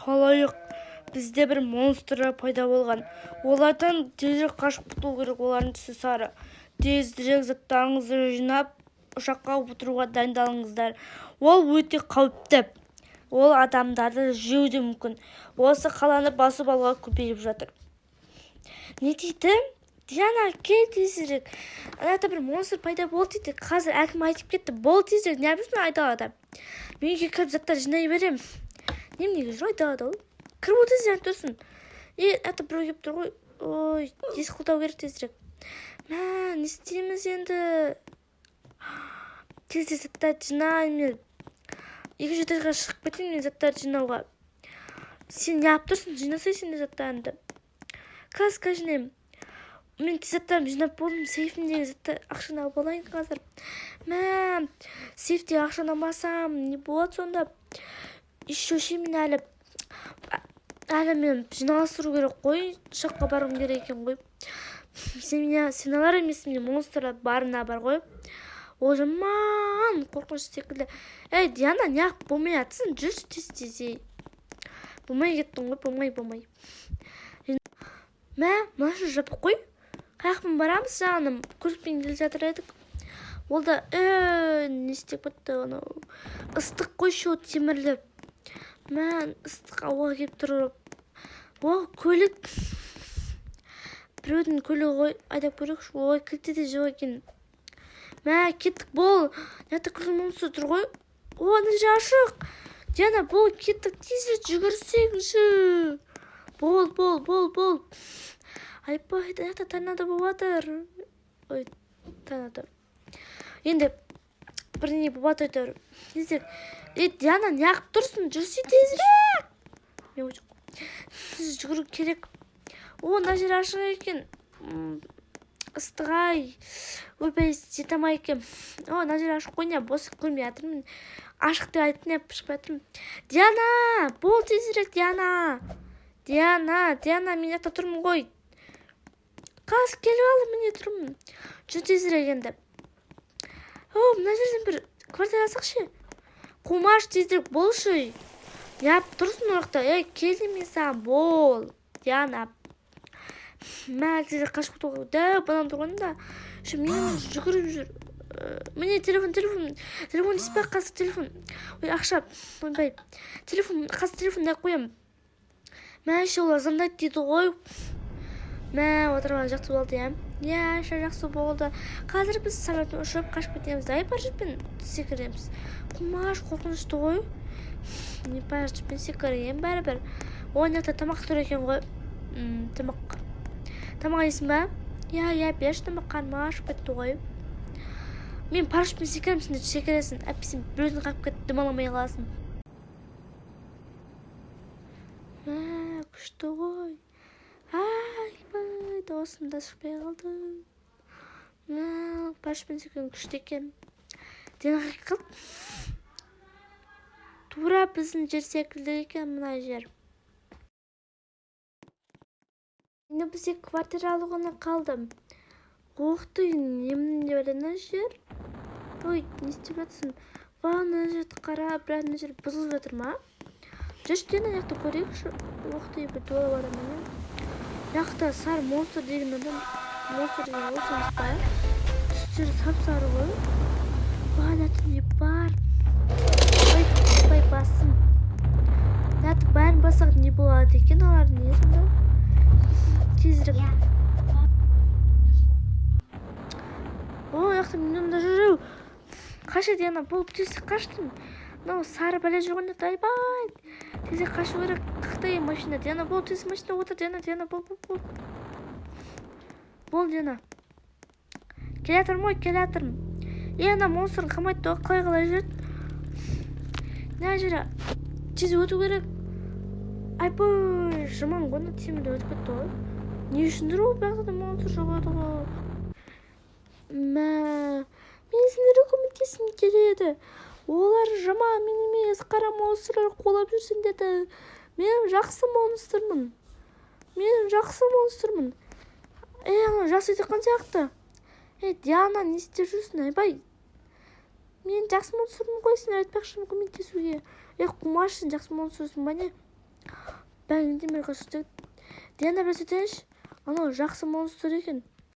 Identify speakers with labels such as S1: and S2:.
S1: халайық, бізде бір монстрлар пайда болған. Олардан тезірек қашып құтылу керек. Олардың түсі сары. Тезірек заттарыңызды жинап, ұшаққа отыруға дайындалыңыздар. Ол өте қауіпті. Ол адамдарды жеуі мүмкін. Осы қаланы басып алуға көбейіп жатыр. Не дейді? Диана, кел тезірек. Анада бір монстр пайда болды дейді. Қазір әкім айтып кетті. Бол тезірек. Не білесің айдалада? Мен үйге кіріп заттар жинай берем. Неге жүр айдалада ол? Кіріп отыр тезірек тұрсын. Это біреу келіп тұр ғой. Ой, есік құлдау керек тезірек. Не істейміз енді? Тез заттар жинаймын. Екінші этажға шығып кетейін мен заттарды жинауға. Сен не алып тұрсың? Жинасай сен де заттарыңды. Қазір жинаймын. Мен заттарымды жинап болдым. Сейфімдегі заттар ақшаны алып алайын қазір. Сейфтегі ақшаны алмасам не болады сонда? Еще мен әлі мен жиналыстыру керек қой. Ұшаққа барғым керек екен ғой. Сен алар емессің, мен монстрлар барына бар ғой. Ол жаман қорқыныш секілді. Диана, неғып болмай атсың? Жүрші тез-тез. Болмай кеттің ғой, болмай. Мұнашы жапық қой. Қаяқпен барамыз жағыным. Көлікпен келе жатыр едік. Ол да не істеп кетті оны. Ыстық қой шоу темірлі. Ыстық ауаға келіп тұрып. Ол көлік. Біреудің көлігі ғой. Айдап көрейікші. Ой, кілтеде жоқ екен. Кеттік бол. Нәті күлім мұнсы тұр ғой. Ана жер ашық. Диана, бол, кеттік. Тезірек жүгірсеңші. Бол. Айпай, нәті торнадо болатыр. Ой, торнадо. Енді біріне болатыр. Тезірек. Диана, неғып тұрсын? Жүрсей тезірек. Мен жүгіру керек. Ана жер ашық екен. Ыстығай. Ойбай, жетамай екен. Ана жер ашық қой, не бос көрмей атырмын. Ашық деп айтын, не шықпай атырмын. Диана, бол тезірек, Диана, мен жақта тұрмын ғой. Қазір келіп алып, міне тұрмын. Жүр тезірек енді. Мына жерден бір квартира алсақшы. Қумаш тезірек болшы. Неғып тұрсын орақта. Келдім мен саған, бол. Диана. Тезірек қашып құтылға. Дәу, банан тұрғанда. Мен жүгіріп жүр. Міне телефон. Телефон деспей қазір телефон. Ой, ақша. Ойбай. Қазір телефонды қоям. Олар заңдайды дейді ғой. Отырған жақсы болды, жақсы болды. Қазір біз самолетпен ұшып қашып кетеміз. Парашютпен секіреміз. Қумаш қорқынышты ғой. Не парашютпен секірем бәрібір. Жақта тамақ тұр екен ғой. Тамақ есің ба? Беш тамақ қарма ашып кетті ғой. Мен парашютпен секірем, сен де секіресің. Әппесен біреудің қағып кетті, дымаламай қаласың. Күшті ғой. Айбай, досым да шықпай қалды. Парашютпен секірген күшті екен. Дені қиқыл. Тура біздің жер секілді екен мұна жер. Енді бізде квартира алуғаны қалдым. Оқты, немін деп әлі жер? Ой, не істеп жатсың? Ана жерді қара, бірақ ана жер бұзылып жатыр ма? Жүрші ана жақты көрейікші. Оқты, бір дуалы бар аман. Жақта сары монстр деген адам. Монстр деген олсаңыз ба? Түстері сап-сары ғой. Нәті не бар? Ой, басым. Нәті бәрін басақ не болады екен олардың несінде? Тезірек. Яқты менімді жүру. Қашы Диана, болып тезірек қаштың. Сары бәле жүргенде айбай. Тезірек қашу керек. Қықтай машина. Диана, бол, тезірек машина отыр. Диана, бол. Бол, Диана. Келатырмын. Ана монстрын қамайды қалай жүрді. Не жері? Тез өту керек. Айбай, жаман ғана темірді өтіп кетті ғой. Не үшіндір ол бәқтіде монстр жоғады ғой. Мен сендері көмектесім келеді. Олар жаман мен емес, қара монстрлар қолап жүрсін деді. Мен жақсы монстрмын. Жақсы етеқан сияқты. Диана, не істеп жүрсің, айбай? Мен жақсы монстрмын ғой, сен айтпақшымын көмектесуге. Қумашсың, жақсы монстрсың ба не? бәңдемір қыз жігіт. Диана біресе тыныш, анау жақсы монстр екен.